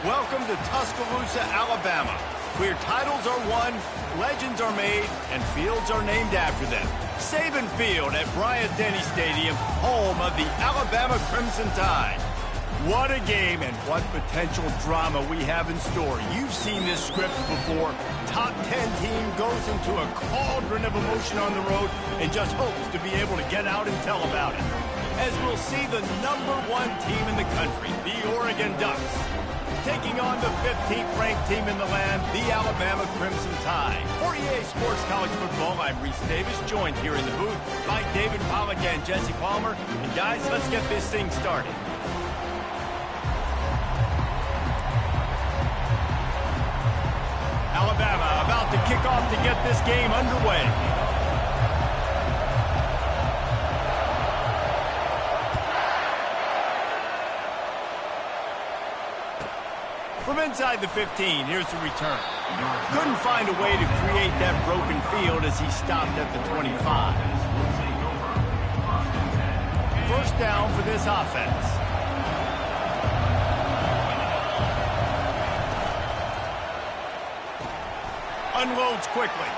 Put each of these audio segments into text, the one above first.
Welcome to Tuscaloosa, Alabama, where titles are won, legends are made, and fields are named after them. Saban Field at Bryant-Denny Stadium, home of the Alabama Crimson Tide. What a game and what potential drama we have in store. You've seen this script before. Top 10 team goes into a cauldron of emotion on the road and just hopes to be able to get out and tell about it. As we'll see the #1 team in the country, the Oregon Ducks, taking on the 15th-ranked team in the land, the Alabama Crimson Tide. For EA Sports College Football, I'm Reese Davis, joined here in the booth by David Pollack and Jesse Palmer. And guys, let's get this thing started. Alabama about to kick off to get this game underway. From inside the 15, here's the return. Couldn't find a way to create that broken field as he stopped at the 25. First down for this offense. Unloads quickly.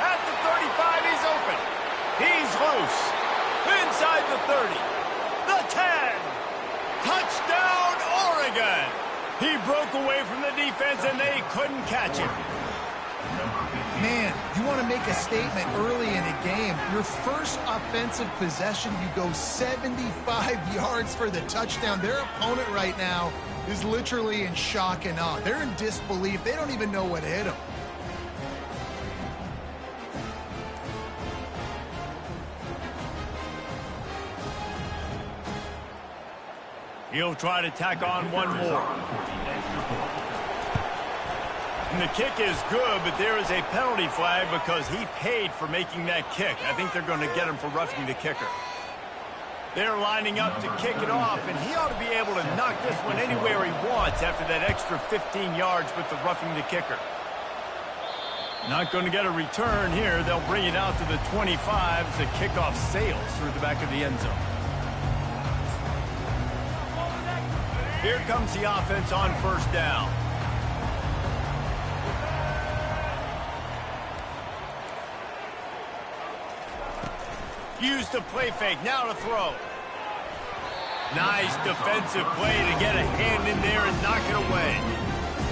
At the 35, he's open. He's loose. Inside the 30. The 10. Touchdown, Oregon. He broke away from the defense, and they couldn't catch him. Man, you want to make a statement early in a game. Your first offensive possession, you go 75 yards for the touchdown. Their opponent right now is literally in shock and awe. They're in disbelief. They don't even know what hit them. He'll try to tack on one more. And the kick is good, but there is a penalty flag because he paid for making that kick. I think they're going to get him for roughing the kicker. They're lining up to kick it off, and he ought to be able to knock this one anywhere he wants after that extra 15 yards with the roughing the kicker. Not going to get a return here. They'll bring it out to the 25 as the kickoff sails through the back of the end zone. Here comes the offense on first down. Used the play fake, now to throw. Nice defensive play to get a hand in there and knock it away.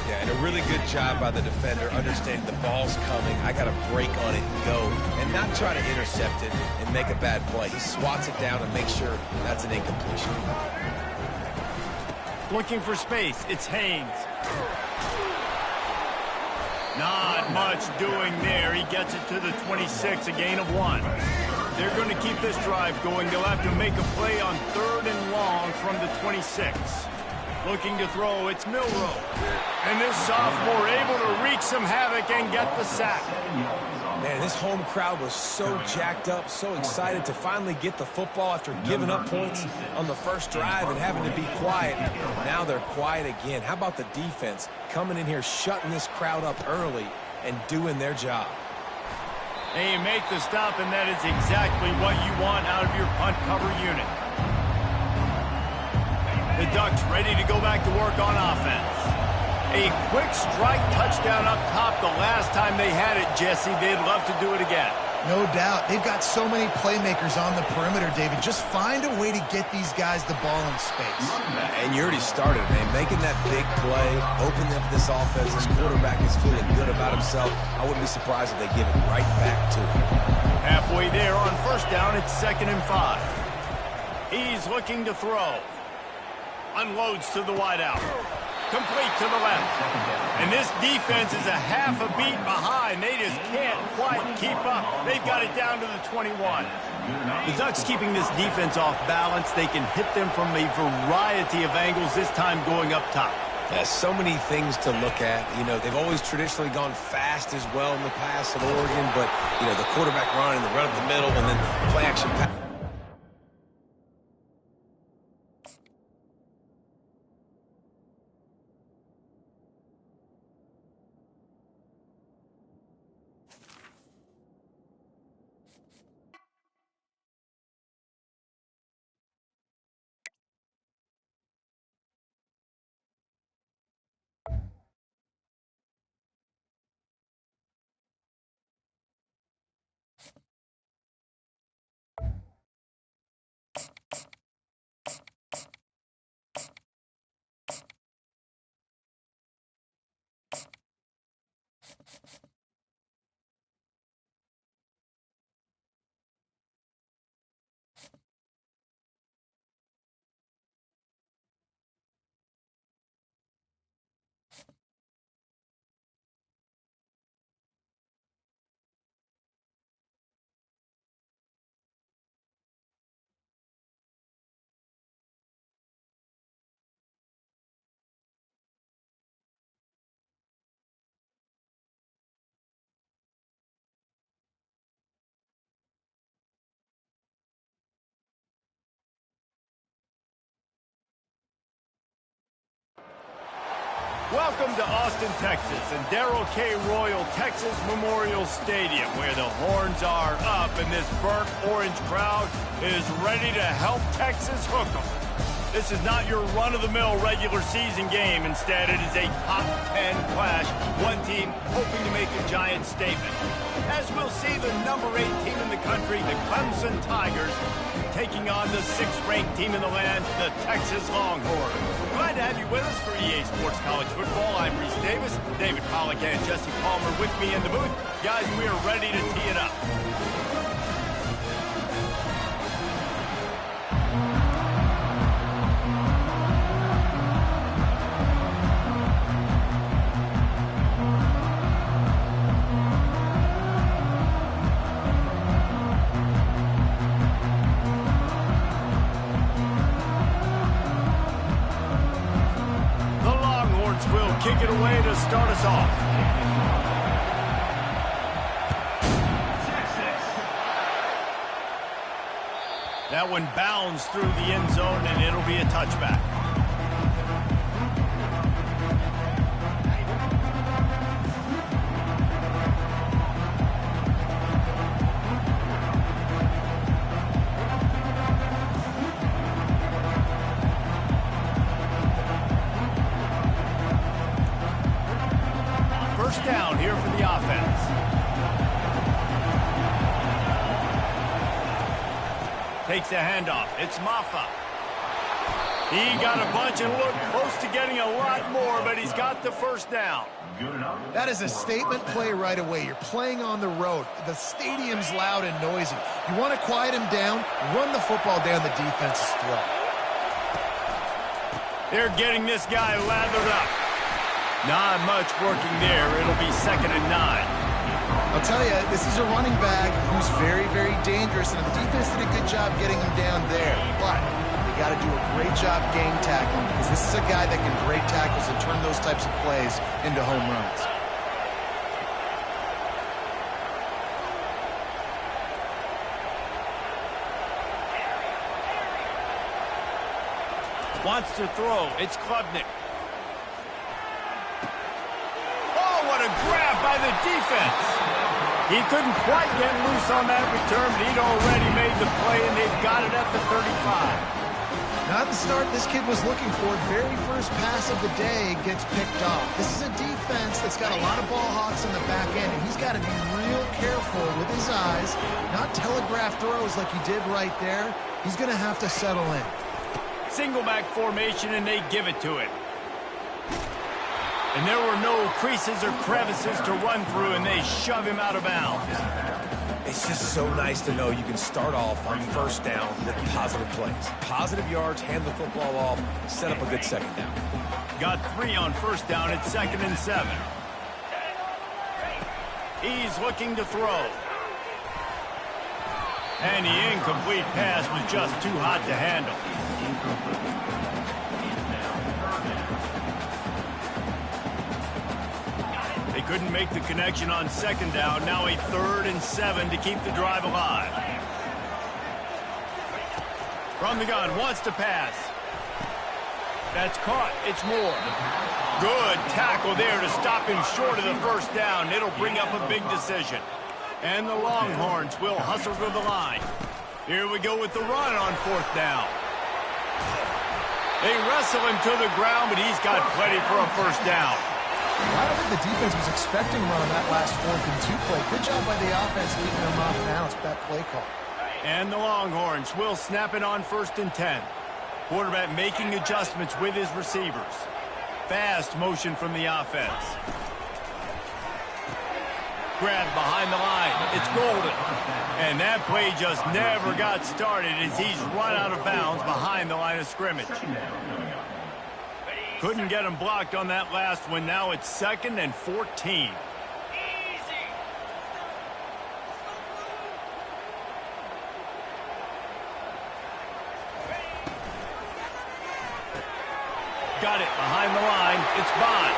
Yeah, and a really good job by the defender, understanding the ball's coming. I got to break on it and go, and not try to intercept it and make a bad play. He swats it down and makes sure that's an incompletion. Looking for space, it's Haynes. Not much doing there. He gets it to the 26, a gain of 1. They're going to keep this drive going. They'll have to make a play on 3rd and long from the 26. Looking to throw, it's Milroe. And this sophomore able to wreak some havoc and get the sack. Man, this home crowd was so jacked up, so excited to finally get the football after giving up points on the first drive and having to be quiet. Now they're quiet again. How about the defense coming in here, shutting this crowd up early and doing their job? They make the stop, and that is exactly what you want out of your punt cover unit. The Ducks ready to go back to work on offense. A quick strike touchdown up top the last time they had it, Jesse. They'd love to do it again. No doubt. They've got so many playmakers on the perimeter, David. Just find a way to get these guys the ball in space. And you already started, man. Making that big play, opening up this offense. This quarterback is feeling good about himself. I wouldn't be surprised if they give it right back to him. Halfway there on first down, it's 2nd and 5. He's looking to throw. Unloads to the wideout. Complete to the left. And this defense is a half a beat behind. They just can't quite keep up. They've got it down to the 21. The Ducks keeping this defense off balance. They can hit them from a variety of angles, this time going up top. Yeah, so many things to look at. You know, they've always traditionally gone fast as well in the past at Oregon, but, you know, the quarterback run and the run up the middle and then play action pass. Welcome to Austin, Texas, and Darrell K. Royal Texas Memorial Stadium, where the horns are up and this burnt orange crowd is ready to help Texas hook 'em. This is not your run-of-the-mill regular season game. Instead, it is a top 10 clash, one team hoping to make a giant statement. As we'll see, the number 8 team in the country, the Clemson Tigers, taking on the 6th-ranked team in the land, the Texas Longhorns. Glad to have you with us for EA Sports College Football. I'm Reese Davis, David Pollack and Jesse Palmer with me in the booth. Guys, we are ready to tee it up. Kick it away to start us off. That one bounds through the end zone, and it'll be a touchback. Down here for the offense. Takes the handoff. It's Maffa. He got a bunch and looked close to getting a lot more, but he's got the first down. That is a statement play right away. You're playing on the road. The stadium's loud and noisy. You want to quiet him down, run the football down the defense's throat. They're getting this guy lathered up. Not much working there. It'll be 2nd and 9. I'll tell you, this is a running back who's very, very dangerous, and the defense did a good job getting him down there. But they got to do a great job game tackling, because this is a guy that can break tackles and turn those types of plays into home runs. Wants to throw. It's Klubnik. What a grab by the defense. He couldn't quite get loose on that return, but he'd already made the play, and they've got it at the 35. Not the start this kid was looking for. Very first pass of the day gets picked off. This is a defense that's got a lot of ball hawks on the back end, and he's got to be real careful with his eyes, not telegraph throws like he did right there. He's going to have to settle in. Single back formation, and they give it to him. And there were no creases or crevices to run through, and they shove him out of bounds. It's just so nice to know you can start off on first down with positive plays. Positive yards, hand the football off, set up a good second down. Got 3 on first down at 2nd and 7. He's looking to throw. And the incomplete pass was just too hot to handle. couldn't make the connection on second down. Now a 3rd and 7 to keep the drive alive. From the gun, wants to pass. That's caught. It's Moore. Good tackle there to stop him short of the first down. It'll bring up a big decision. And the Longhorns will hustle to the line. Here we go with the run on 4th down. They wrestle him to the ground, but he's got plenty for a first down. I don't think the defense was expecting run on that last 4th and 2 play. Good job by the offense leaving them off balance with that play call. And the Longhorns will snap it on 1st and 10. Quarterback making adjustments with his receivers. Fast motion from the offense. Grab behind the line. It's Golden. And that play just never got started as he's run out of bounds behind the line of scrimmage. Couldn't get him blocked on that last one. Now it's 2nd and 14. Got it behind the line. It's Bond.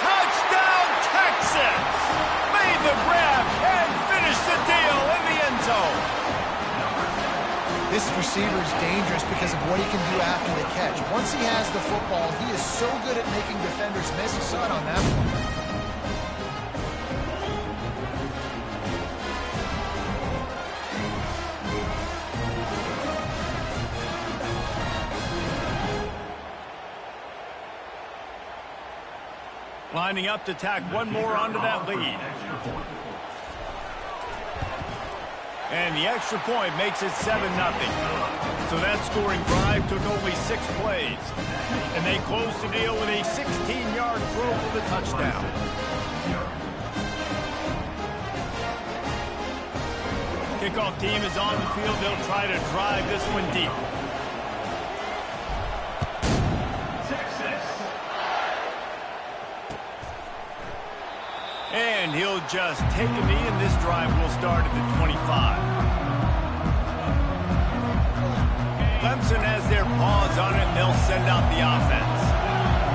Touchdown, Texas! Made the grab and finished the deal in the end zone. This receiver is dangerous because of what he can do after the catch. Once he has the football, he is so good at making defenders miss. You saw it on that one. Lining up to tack one more onto that lead. And the extra point makes it 7-0. So that scoring drive took only 6 plays. And they closed the deal with a 16-yard throw for the touchdown. Kickoff team is on the field. They'll try to drive this one deep. And he'll just take a knee, and this drive will start at the 25. Clemson has their paws on it, and they'll send out the offense.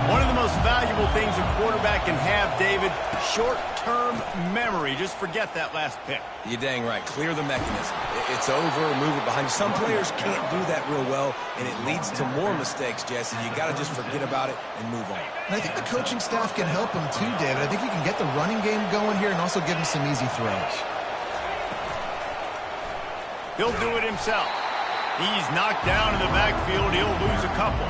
One of the most valuable things a quarterback can have, David, short-term memory. Just forget that last pick. You're dang right. Clear the mechanism. It's over, move it behind you. Some players can't do that real well, and it leads to more mistakes, Jesse. You got to just forget about it and move on. And I think the coaching staff can help him too, David. I think he can get the running game going here and also give him some easy throws. He'll do it himself. He's knocked down in the backfield. He'll lose a couple.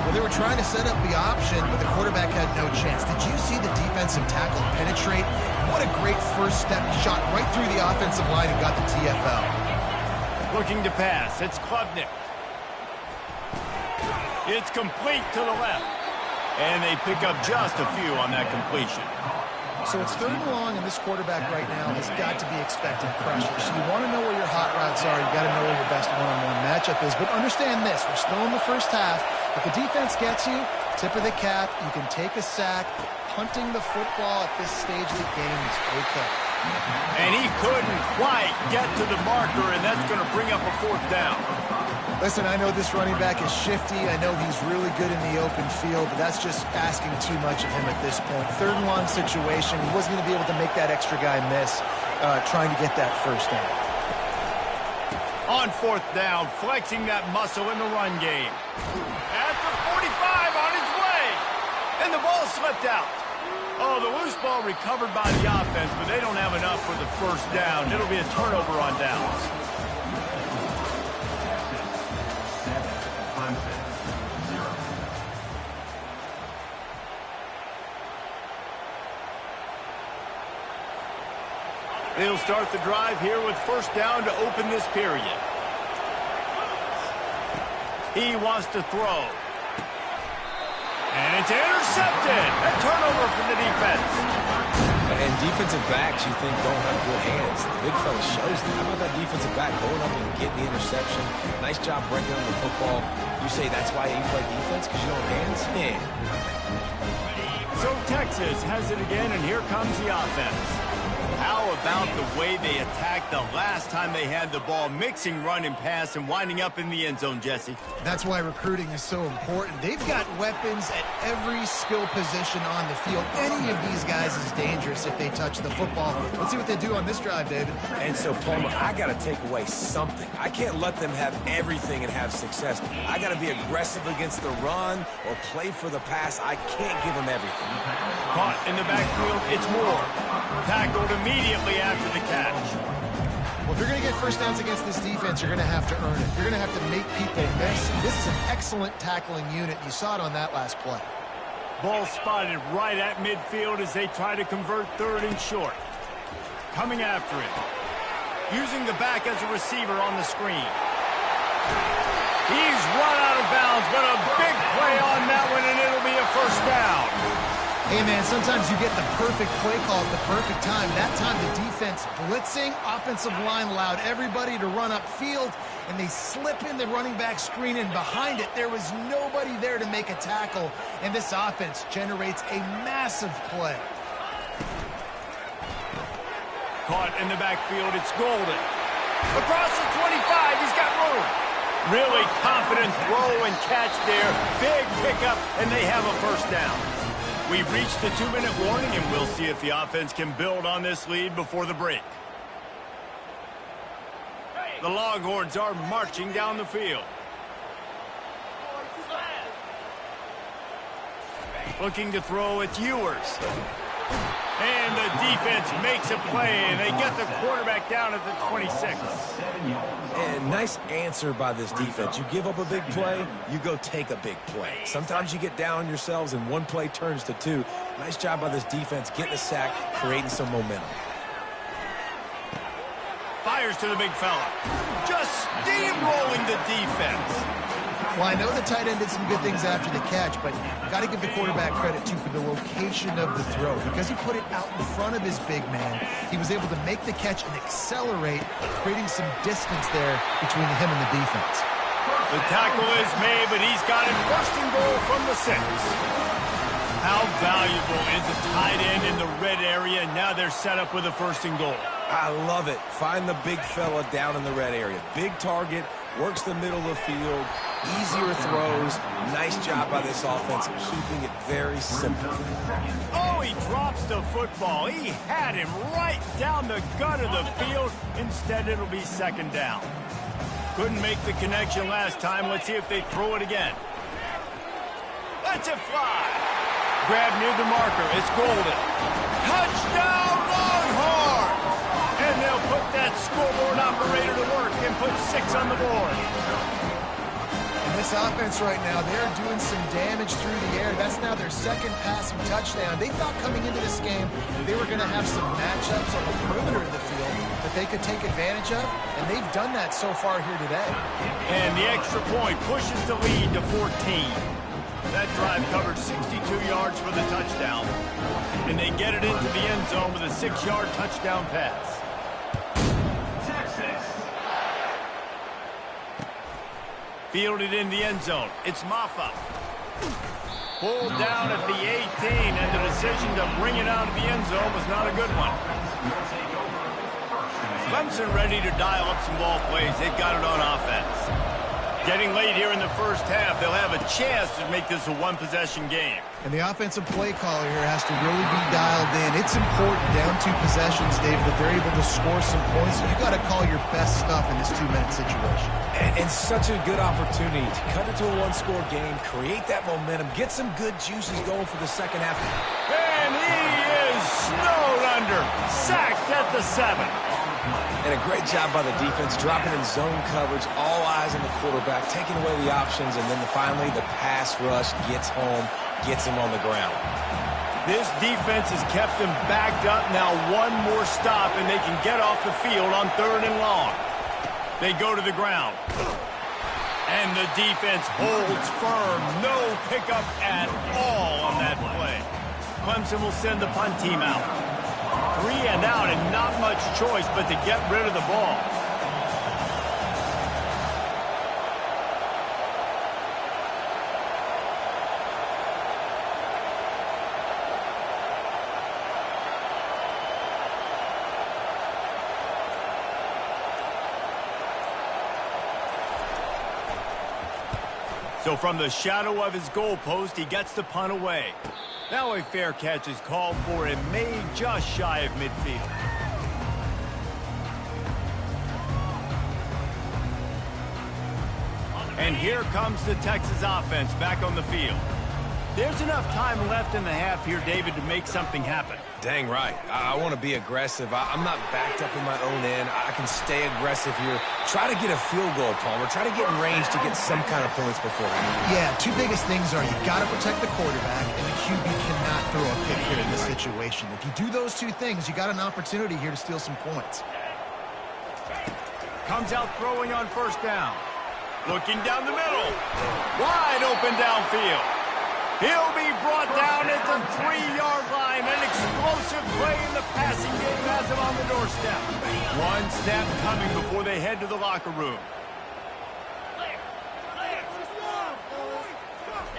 Well, they were trying to set up the option, but the quarterback had no chance. Did you see the defensive tackle penetrate? What a great first step. He shot right through the offensive line and got the TFL. Looking to pass. It's Klubnik. It's complete to the left. And they pick up just a few on that completion. So it's 3rd and long, and this quarterback right now has got to be expecting pressure. So you want to know where your hot routes are. You got to know where your best one-on-one matchup is. But understand this. We're still in the first half. If the defense gets you, tip of the cap, you can take a sack. Punting the football at this stage of the game is okay. And he couldn't quite get to the marker, and that's going to bring up a 4th down. Listen, I know this running back is shifty. I know he's really good in the open field, but that's just asking too much of him at this point. 3rd and long situation. He wasn't going to be able to make that extra guy miss trying to get that first down. On 4th down, flexing that muscle in the run game. At the 45 on his way. And the ball slipped out. Oh, the loose ball recovered by the offense, but they don't have enough for the first down. It'll be a turnover on downs. They'll start the drive here with 1st down to open this period. He wants to throw. And it's intercepted. A turnover from the defense. And defensive backs you think don't have good hands. The big fella shows that. How about that defensive back going up and getting the interception? Nice job breaking on the football. You say that's why you play defense, because you don't have hands? Yeah. So Texas has it again, and here comes the offense. How about the way they attacked the last time they had the ball, mixing run and pass and winding up in the end zone, Jesse? That's why recruiting is so important. They've got weapons at every skill position on the field. Any of these guys is dangerous if they touch the football. Let's see what they do on this drive, David. And so, Palmer, I got to take away something. I can't let them have everything and have success. I got to be aggressive against the run or play for the pass. I can't give them everything. Caught in the backfield, it's Moore. Tackled immediately after the catch. Well, if you're going to get first downs against this defense, you're going to have to earn it. You're going to have to make people miss. This is an excellent tackling unit. You saw it on that last play. Ball spotted right at midfield as they try to convert third and short. Coming after it. Using the back as a receiver on the screen. He's run out of bounds, but a big play on that one, and it'll be a first down. Hey, man, sometimes you get the perfect play call at the perfect time. That time the defense blitzing, offensive line allowed everybody to run upfield, and they slip in the running back screen, and behind it, there was nobody there to make a tackle, and this offense generates a massive play. Caught in the backfield, it's Golden. Across the 25, he's got room. Really confident throw and catch there. Big pickup, and they have a first down. We've reached the 2-minute warning, and we'll see if the offense can build on this lead before the break. The Longhorns are marching down the field. Looking to throw, it's Ewers. And the defense makes a play, and they get the quarterback down at the 26. And nice answer by this defense. You give up a big play, you go take a big play. Sometimes you get down on yourselves, and one play turns to two. Nice job by this defense getting a sack, creating some momentum. Fires to the big fella. Just steamrolling the defense. Well, I know the tight end did some good things after the catch, but got to give the quarterback credit, too, for the location of the throw. Because he put it out in front of his big man, he was able to make the catch and accelerate, creating some distance there between him and the defense. The tackle is made, but he's got it first and goal from the 6. How valuable is a tight end in the red area? Now they're set up with a first and goal. I love it. Find the big fella down in the red area. Big target, works the middle of the field, easier throws. Nice job by this offense, keeping it very simple. Oh, he drops the football. He had him right down the gut of the field. Instead, it'll be second down. Couldn't make the connection last time. Let's see if they throw it again. Let's it fly. Grab near the marker. It's Golden. Touchdown, Longhorns! And they'll put that scoreboard operator to work and put 6 on the board. And this offense right now, they're doing some damage through the air. That's now their second passing touchdown. They thought coming into this game they were going to have some matchups on the perimeter of the field that they could take advantage of, and they've done that so far here today. And the extra point pushes the lead to 14. That drive covered 62 yards for the touchdown, and they get it into the end zone with a 6-yard touchdown pass. Fielded in the end zone. It's Maffa. Pulled down at the 18, and the decision to bring it out of the end zone was not a good one. Clemson ready to dial up some ball plays. They've got it on offense. Getting late here in the first half, they'll have a chance to make this a one-possession game. And the offensive play caller here has to really be dialed in. It's important down 2 possessions, Dave, that they're able to score some points. So you got to call your best stuff in this 2-minute situation. And such a good opportunity to cut it to a 1-score game, create that momentum, get some good juices going for the second half. And he is snowed under, sacked at the 7. And a great job by the defense, dropping in zone coverage, all eyes on the quarterback, taking away the options, and then finally the pass rush gets home, gets him on the ground. This defense has kept them backed up. Now one more stop, and they can get off the field on 3rd and long. They go to the ground. And the defense holds firm. No pickup at all on that play. Clemson will send the punt team out. 3 and out, and not much choice but to get rid of the ball. So from the shadow of his goalpost, he gets the punt away. Now a fair catch is called for and made just shy of midfield. And here comes the Texas offense back on the field. There's enough time left in the half here, David, to make something happen. Dang right. I want to be aggressive. I'm not backed up in my own end. I can stay aggressive here. Try to get a field goal, Palmer. Try to get in range to get some kind of points before. Yeah, two biggest things are you've got to protect the quarterback, and the QB cannot throw a pick here in this situation. If you do those two things, you got an opportunity here to steal some points. Comes out throwing on first down. Looking down the middle. Wide open downfield. He'll be brought down at the 3-yard line. An explosive play in the passing game has him on the doorstep. One snap coming before they head to the locker room.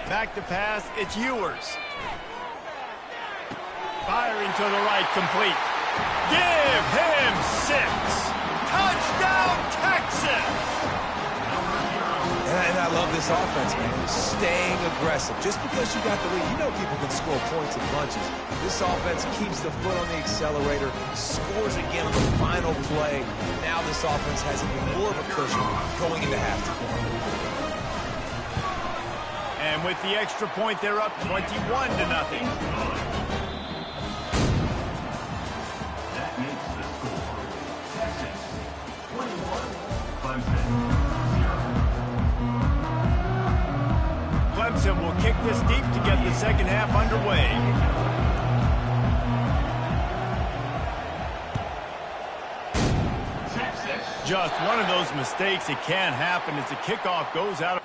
Back to pass, it's Ewers. Firing to the right, complete. Give him 6. Touchdown, Texas! And I love this offense, man. Staying aggressive. Just because you got the lead, you know people can score points in bunches. This offense keeps the foot on the accelerator, scores again on the final play. Now this offense has even more of a cushion going into halftime. And with the extra point, they're up 21-0. That makes the score. Texas 21, Clemson 0. Clemson will kick this deep to get the second half underway. Just one of those mistakes. It can happen as the kickoff goes out of...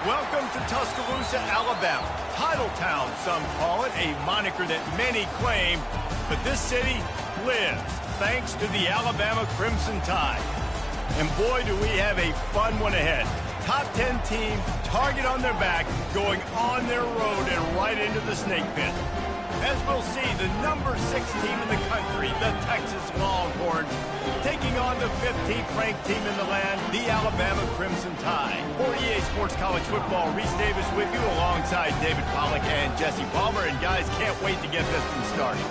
Welcome to Tuscaloosa, Alabama. Title Town, some call it, a moniker that many claim, but this city lives thanks to the Alabama Crimson Tide. And boy, do we have a fun one ahead. Top 10 team, target on their back, going on their road and right into the snake pit. As we'll see, the number 6 team in the country, the Texas Longhorns, taking on the 15th ranked team in the land, the Alabama Crimson Tide. For EA Sports College Football, Reese Davis with you alongside David Pollack and Jesse Palmer. And guys, can't wait to get this one started.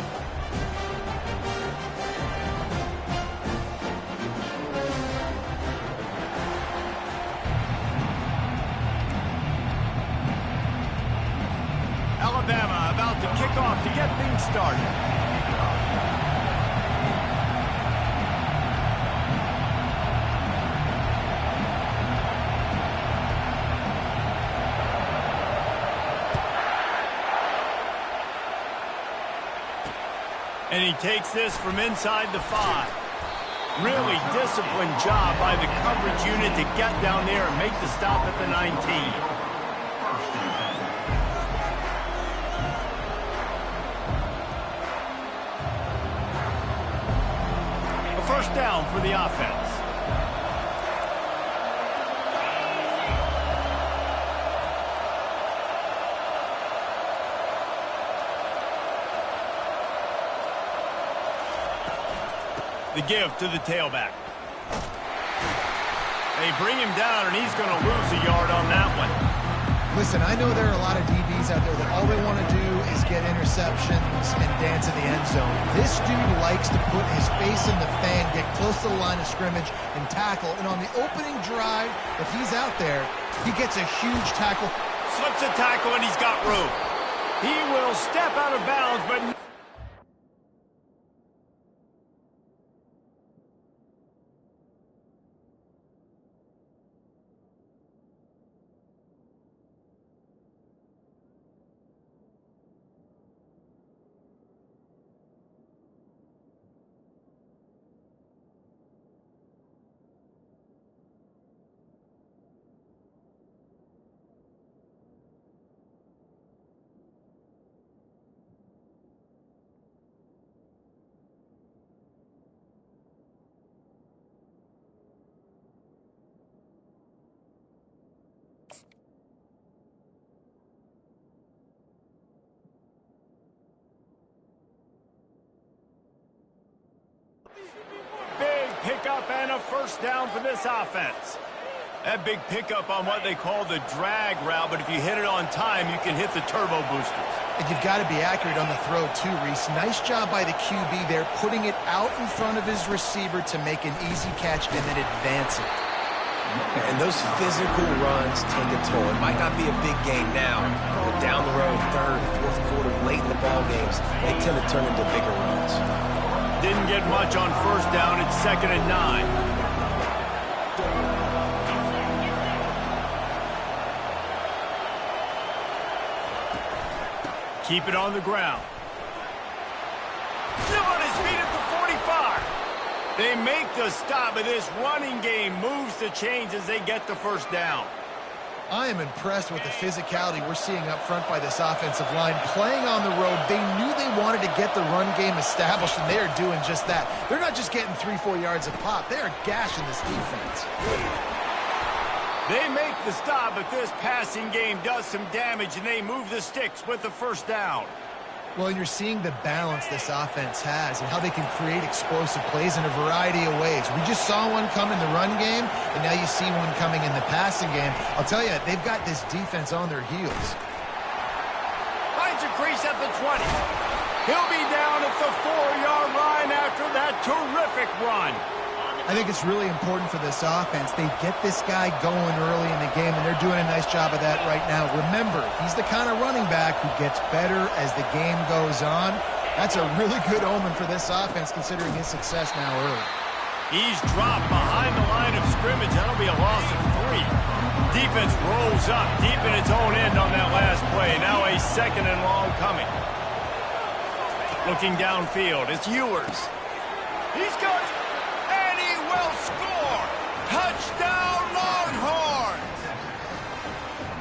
Alabama about to kick off to get things started. And he takes this from inside the 5. Really disciplined job by the coverage unit to get down there and make the stop at the 19. First down for the offense. The give to the tailback. They bring him down, and he's going to lose a yard on that one. Listen, I know there are a lot of DBs out there that all they want to do is get interceptions and dance in the end zone. This dude likes to put his face in the fan, get close to the line of scrimmage, and tackle. And on the opening drive, if he's out there, he gets a huge tackle. Slips a tackle, and he's got room. He will step out of bounds, but... Big pickup and a first down for this offense. That big pickup on what they call the drag route, but if you hit it on time, you can hit the turbo boosters. And you've got to be accurate on the throw, too, Reese. Nice job by the QB there, putting it out in front of his receiver to make an easy catch and then advance it. And those physical runs take a toll. It might not be a big game now, but down the road, third, fourth quarter, late in the ball games, they tend to turn into bigger runs. Didn't get much on first down. It's 2nd and 9. Keep it on the ground. Still on his feet at the 45. They make the stop, but this running game moves the chains as they get the first down. I am impressed with the physicality we're seeing up front by this offensive line. Playing on the road, they knew they wanted to get the run game established, and they are doing just that. They're not just getting 3-4 yards a pop. They are gashing this defense. They make the stop, but this passing game does some damage, and they move the sticks with the first down. Well, you're seeing the balance this offense has and how they can create explosive plays in a variety of ways. We just saw one come in the run game, and now you see one coming in the passing game. I'll tell you, they've got this defense on their heels. Finds a crease at the 20. He'll be down at the 4-yard line after that terrific run. I think it's really important for this offense. They get this guy going early in the game, and they're doing a nice job of that right now. Remember, he's the kind of running back who gets better as the game goes on. That's a really good omen for this offense, considering his success now early. He's dropped behind the line of scrimmage. That'll be a loss of 3. Defense rolls up deep in its own end on that last play. Now a 2nd and long coming. Looking downfield, it's Ewers. He's got it. Will score! Touchdown, Longhorns!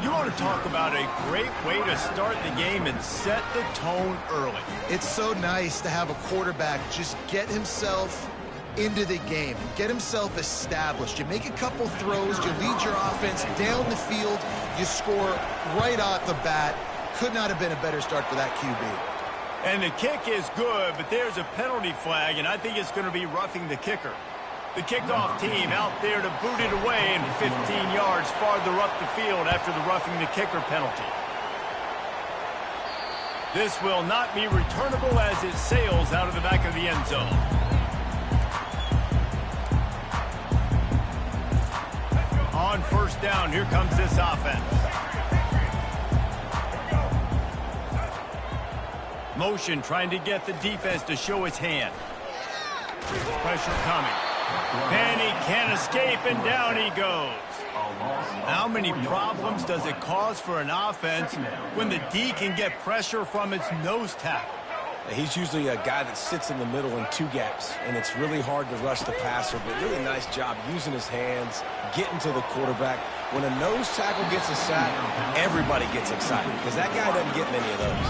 You want to talk about a great way to start the game and set the tone early. It's so nice to have a quarterback just get himself into the game, get himself established. You make a couple throws, you lead your offense down the field, you score right off the bat. Could not have been a better start for that QB. And the kick is good, but there's a penalty flag, and I think it's going to be roughing the kicker. The kickoff team out there to boot it away and 15 yards farther up the field after the roughing the kicker penalty. This will not be returnable as it sails out of the back of the end zone. On first down, here comes this offense. Motion trying to get the defense to show its hand. Pressure coming. And he can't escape, and down he goes. How many problems does it cause for an offense when the D can get pressure from its nose tackle? He's usually a guy that sits in the middle in 2 gaps, and it's really hard to rush the passer, but really nice job using his hands, getting to the quarterback. When a nose tackle gets a sack, everybody gets excited because that guy doesn't get many of those.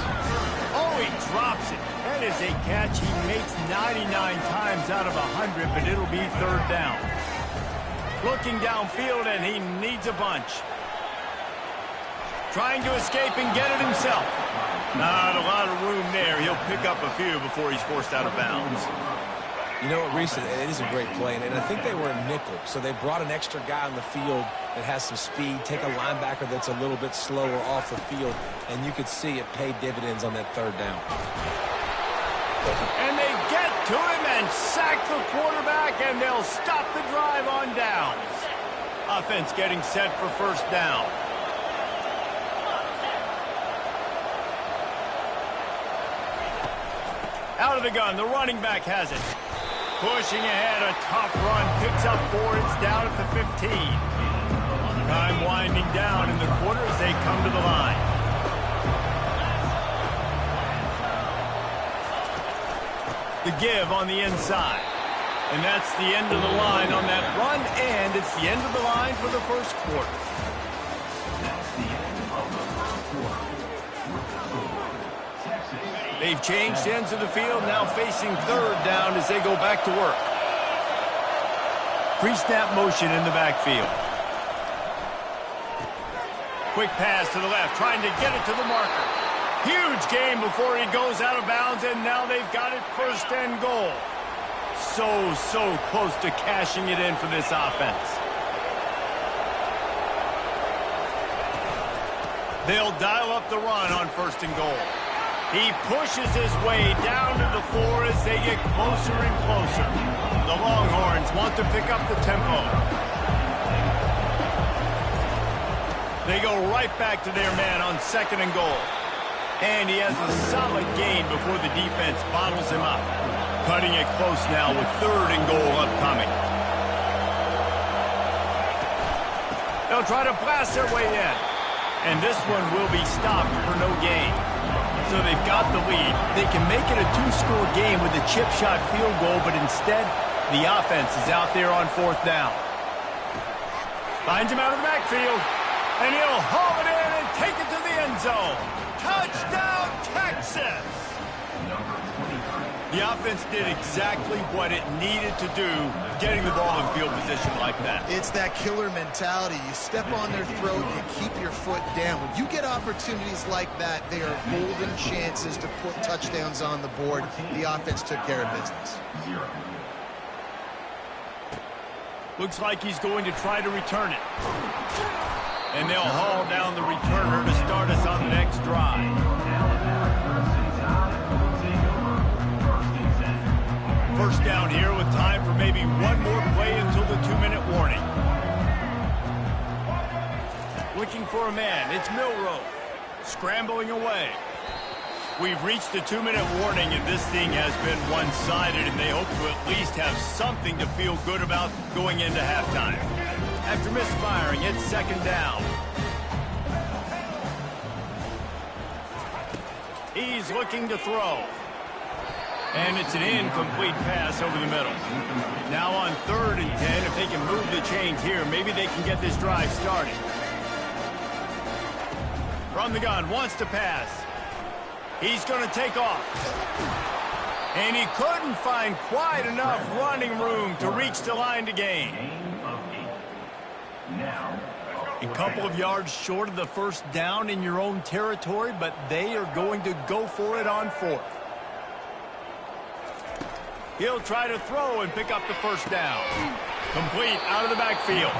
Oh, he drops it. That is a catch he makes 99 times out of 100, but it'll be 3rd down. Looking downfield, and he needs a bunch. Trying to escape and get it himself. Not a lot of room there. He'll pick up a few before he's forced out of bounds. You know what, Reese, it is a great play, and I think they were in nickel, so they brought an extra guy on the field that has some speed, take a linebacker that's a little bit slower off the field, and you could see it pay dividends on that third down. And they get to him and sack the quarterback, and they'll stop the drive on downs. Offense getting set for first down. Out of the gun, the running back has it. Pushing ahead, a tough run, picks up 4, it's down at the 15. Time winding down in the quarter as they come to the line. The give on the inside. And that's the end of the line on that run, and it's the end of the line for the first quarter. That's the end of the first quarter. They've changed ends of the field, now facing third down as they go back to work. Pre-snap motion in the backfield. Quick pass to the left, trying to get it to the marker. Huge gain before he goes out of bounds, and now they've got it first and goal. So close to cashing it in for this offense. They'll dial up the run on first and goal. He pushes his way down to the 4 as they get closer and closer. The Longhorns want to pick up the tempo. They go right back to their man on second and goal. And he has a solid gain before the defense bottles him up. Cutting it close now with third and goal upcoming. They'll try to blast their way in. And this one will be stopped for no gain. So they've got the lead. They can make it a 2-score game with a chip shot field goal, but instead, the offense is out there on fourth down. Finds him out of the backfield, and he'll haul it in and take it to the end zone. Touchdown, Texas! The offense did exactly what it needed to do, getting the ball in field position like that. It's that killer mentality. You step on their throat, you keep your foot down. When you get opportunities like that, they are golden chances to put touchdowns on the board. The offense took care of business. Looks like he's going to try to return it. And they'll haul down the returner to start us on the next drive. First down here with time for maybe one more play until the 2-minute warning. Looking for a man, it's Milroe. Scrambling away. We've reached the 2-minute warning, and this thing has been one-sided, and they hope to at least have something to feel good about going into halftime. After misfiring, it's second down. He's looking to throw. And it's an incomplete pass over the middle. Now on 3rd and 10, if they can move the chains here, maybe they can get this drive started. From the gun, wants to pass. He's going to take off. And he couldn't find quite enough running room to reach the line to gain. A couple of yards short of the first down in your own territory, but they are going to go for it on 4th. He'll try to throw and pick up the first down. Complete out of the backfield.